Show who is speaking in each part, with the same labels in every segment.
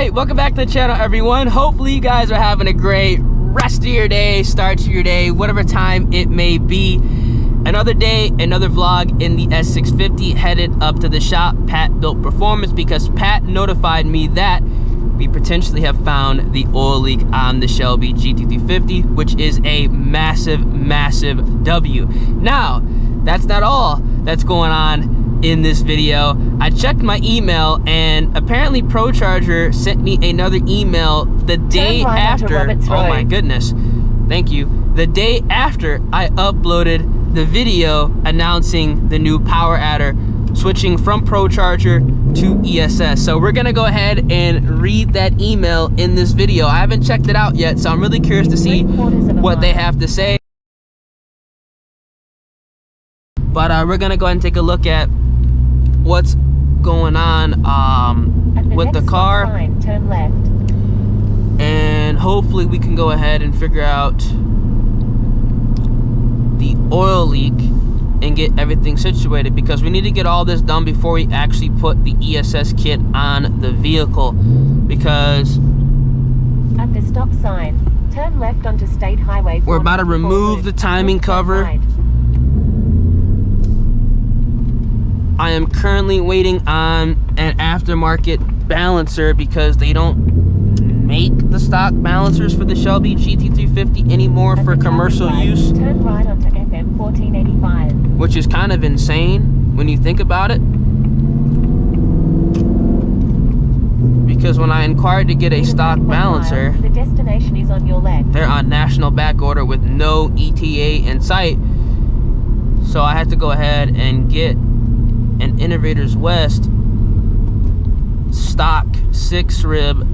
Speaker 1: right, welcome back to the channel, everyone. Hopefully you guys are having a great rest of your day, start to your day, whatever time it may be. Another day, another vlog in the S650, headed up to the shop, Pat Built Performance, because Pat notified me that we potentially have found the oil leak on the Shelby GT350, which is a massive, massive W. Now, that's not all that's going on in this video. I checked my email, and apparently ProCharger sent me another email the day after. Oh my goodness, thank you. The day after I uploaded the video announcing the new power adder, switching from ProCharger to ESS. So we're gonna go ahead and read that email in this video. I haven't checked it out yet, so I'm really curious to see what they have to say. But we're gonna go ahead and take a look at what's going on with the car, turn left, and hopefully we can go ahead and figure out the oil leak and get everything situated, because we need to get all this done before we actually put the ESS kit on the vehicle. Because
Speaker 2: at the stop sign, turn left onto State Highway.
Speaker 1: We're about to remove the timing cover. I am currently waiting on an aftermarket balancer because they don't make the stock balancers for the Shelby GT350 anymore for commercial use.
Speaker 2: Turn right onto FM 1485.
Speaker 1: Which is kind of insane when you think about it. Because when I inquired to get a stock balancer,
Speaker 2: the destination is on your left.
Speaker 1: They're on national back order with no ETA in sight. So I had to go ahead and get an Innovators West stock 6-rib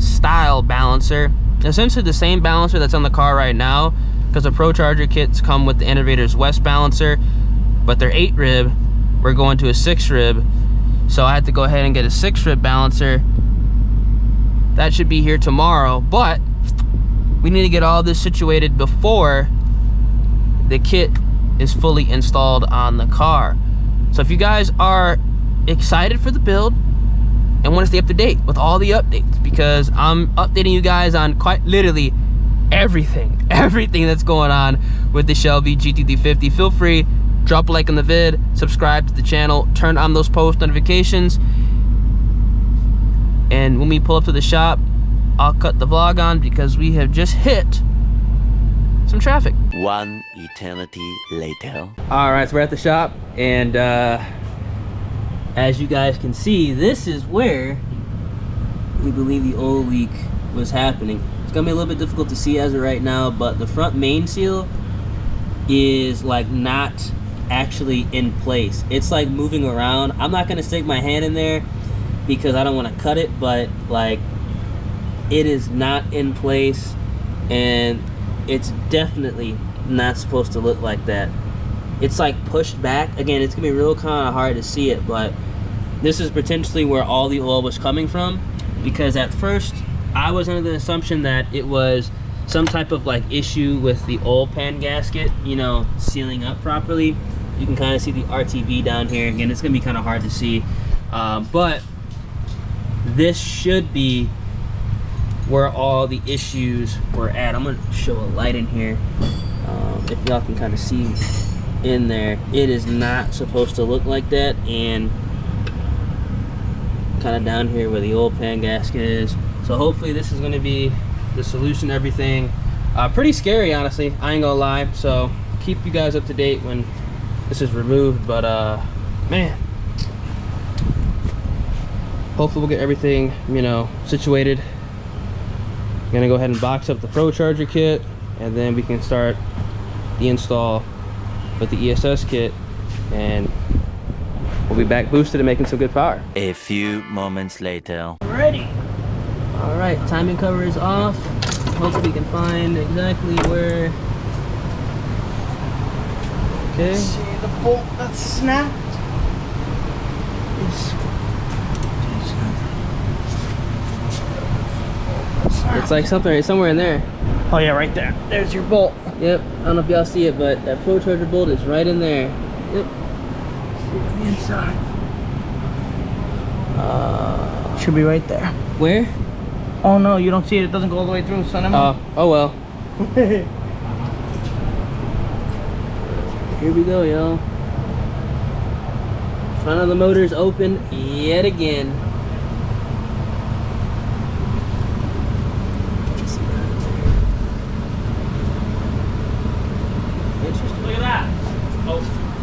Speaker 1: style balancer, essentially the same balancer that's on the car right now, because the ProCharger kits come with the Innovators West balancer, but they're 8-rib. We're going to a 6-rib, so I had to go ahead and get a 6-rib balancer. That should be here tomorrow, but we need to get all this situated before the kit is fully installed on the car. So if you guys are excited for the build and want to stay up to date with all the updates, because I'm updating you guys on quite literally everything that's going on with the Shelby GT350, feel free, drop a like on the vid, subscribe to the channel, turn on those post notifications, and when we pull up to the shop, I'll cut the vlog on because we have just hit some traffic.
Speaker 3: One eternity later.
Speaker 1: All right, so we're at the shop, and as you guys can see, this is where we believe the oil leak was happening. It's gonna be a little bit difficult to see as of right now, but the front main seal is like not actually in place. It's like moving around. I'm not gonna stick my hand in there because I don't want to cut it, but like it is not in place, and it's definitely not supposed to look like that. It's like pushed back. Again, it's gonna be real kind of hard to see it, but this is potentially where all the oil was coming from, because at first I was under the assumption that it was some type of like issue with the oil pan gasket, you know, sealing up properly. You can kind of see the RTV down here. Again, it's gonna be kind of hard to see, but this should be where all the issues were at. I'm gonna show a light in here, if y'all can kind of see in there. It is not supposed to look like that, and kind of down here where the oil pan gasket is. So hopefully this is gonna be the solution to everything. Pretty scary, honestly, I ain't gonna lie. So keep you guys up to date when this is removed, but man, hopefully we'll get everything, you know, situated. I'm gonna go ahead and box up the ProCharger kit, and then we can start the install with the ESS kit, and we'll be back boosted and making some good power.
Speaker 3: A few moments later.
Speaker 1: Ready. All right, timing cover is off. Hopefully we can find exactly where. Okay.
Speaker 4: See the bolt that's snapped?
Speaker 1: It's like something somewhere in there.
Speaker 4: Oh yeah, right there. There's your bolt.
Speaker 1: Yep, I don't know if y'all see it, but that ProCharger bolt is right in there. Yep.
Speaker 4: See on the inside. should be right there.
Speaker 1: Where?
Speaker 4: Oh no, you don't see it. It doesn't go all the way through, son.
Speaker 1: Oh well. Here we go, y'all. Front of the motor's open yet again. Interesting.
Speaker 5: Look at that. Oh,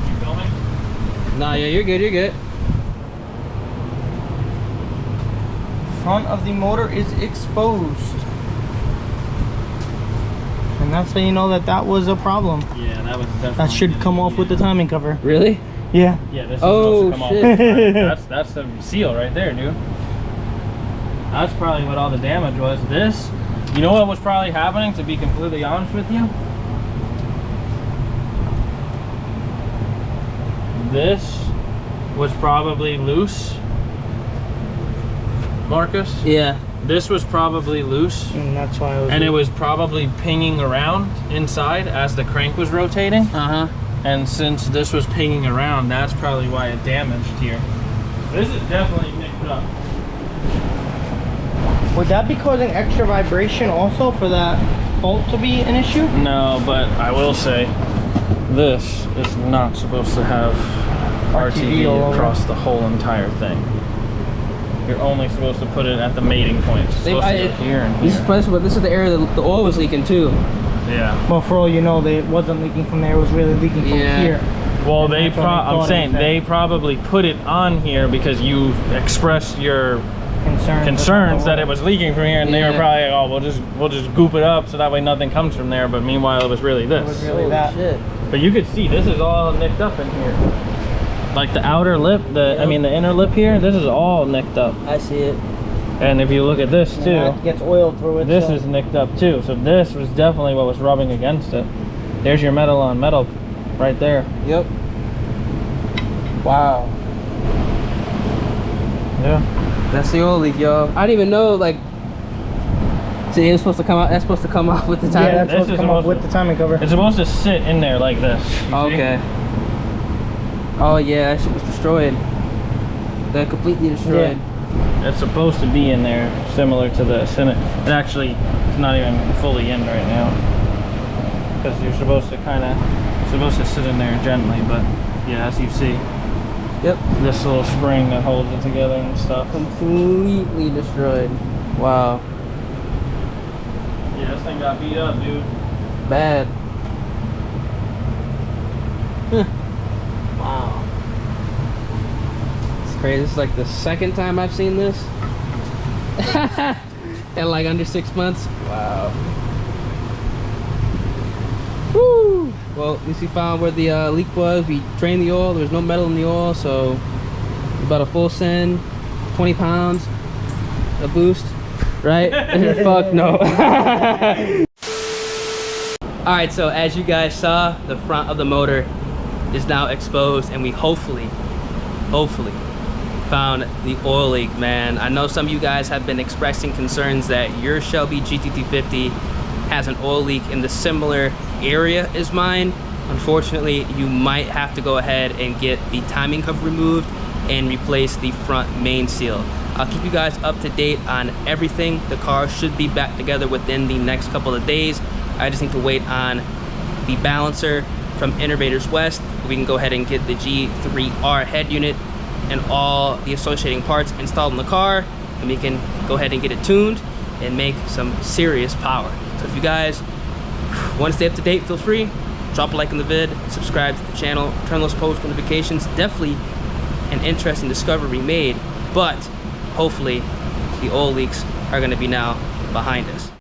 Speaker 5: you filming?
Speaker 1: Nah, yeah, you're good, you're good.
Speaker 4: Front of the motor is exposed. And that's how you know that that was a problem.
Speaker 5: Yeah, that was definitely.
Speaker 4: That should come off with the timing cover.
Speaker 1: Really?
Speaker 4: Yeah.
Speaker 5: Yeah, this is
Speaker 1: Oh,
Speaker 5: supposed to come
Speaker 1: shit.
Speaker 5: off. That's the seal right there, dude. That's probably what all the damage was. This, you know what was probably happening, to be completely honest with you? This was probably loose. Marcus?
Speaker 1: Yeah.
Speaker 5: This was probably loose.
Speaker 4: And that's why
Speaker 5: And it was probably pinging around inside as the crank was rotating.
Speaker 1: Uh-huh.
Speaker 5: And since this was pinging around, that's probably why it damaged here. This is definitely nicked up.
Speaker 4: Would that be causing extra vibration also for that bolt to be an issue?
Speaker 5: No, but I will say, this is not supposed to have
Speaker 4: RTV all
Speaker 5: RTV
Speaker 4: over.
Speaker 5: across the whole entire thing. You're only supposed to put it at the mating points. It's supposed to go here and
Speaker 1: This
Speaker 5: here.
Speaker 1: is the area that the oil was leaking too.
Speaker 5: Yeah.
Speaker 4: Well, for all you know, it wasn't leaking from there. It was really leaking from
Speaker 1: Yeah.
Speaker 4: here.
Speaker 5: Well,
Speaker 4: That's what
Speaker 5: I'm saying
Speaker 4: thought
Speaker 5: they probably put it on here because you expressed your concerns that it was leaking from here, and they were
Speaker 1: Yeah.
Speaker 5: probably like, oh, we'll just goop it up so that way nothing comes from there. But meanwhile, it was really this.
Speaker 4: It was really
Speaker 1: Holy
Speaker 4: that.
Speaker 1: shit.
Speaker 5: But you could see this is all nicked up in here. Like the outer lip, the inner lip here, this is all nicked up.
Speaker 1: I see it.
Speaker 5: And if you look at this
Speaker 4: And
Speaker 5: too,
Speaker 4: that gets oil through it.
Speaker 5: this
Speaker 4: so-
Speaker 5: is nicked up too. So this was definitely what was rubbing against it. There's your metal on metal right there.
Speaker 1: Yep. Wow.
Speaker 5: Yeah.
Speaker 1: That's the oil leak, y'all. I didn't even know, like, see, it's supposed to come out. That's supposed to come off with the time.
Speaker 4: Yeah, that's
Speaker 5: This
Speaker 4: supposed to
Speaker 5: is
Speaker 4: come up
Speaker 5: supposed
Speaker 4: with the timing cover.
Speaker 5: It's supposed to sit in there like this. You see?
Speaker 1: Okay. Oh yeah, that shit was destroyed. That completely destroyed.
Speaker 5: It's supposed to be in there similar to this, and it actually it's not even fully in right now because you're supposed to sit in there gently. But yeah, as you see,
Speaker 1: Yep.
Speaker 5: this little spring that holds it together and stuff.
Speaker 1: Completely destroyed. Wow.
Speaker 5: Yeah, this thing got beat up, dude.
Speaker 1: Bad. Huh. Wow. It's crazy. This is like the second time I've seen this. In like under 6 months. Wow. Woo! Well, at least we found where the leak was. We drained the oil. There was no metal in the oil, so about a full send, 20 pounds, a boost, right? Fuck no. Alright, so as you guys saw, the front of the motor is now exposed, and we hopefully found the oil leak, man. I know some of you guys have been expressing concerns that your Shelby GT350 has an oil leak in the similar area as mine. Unfortunately, you might have to go ahead and get the timing cover removed and replace the front main seal. I'll keep you guys up to date on everything. The car should be back together within the next couple of days. I just need to wait on the balancer from Innovators West. We can go ahead and get the G3R head unit and all the associating parts installed in the car, and we can go ahead and get it tuned and make some serious power. So if you guys want to stay up to date, feel free, drop a like in the vid, subscribe to the channel, turn those post notifications. Definitely an interesting discovery made, but hopefully the oil leaks are going to be now behind us.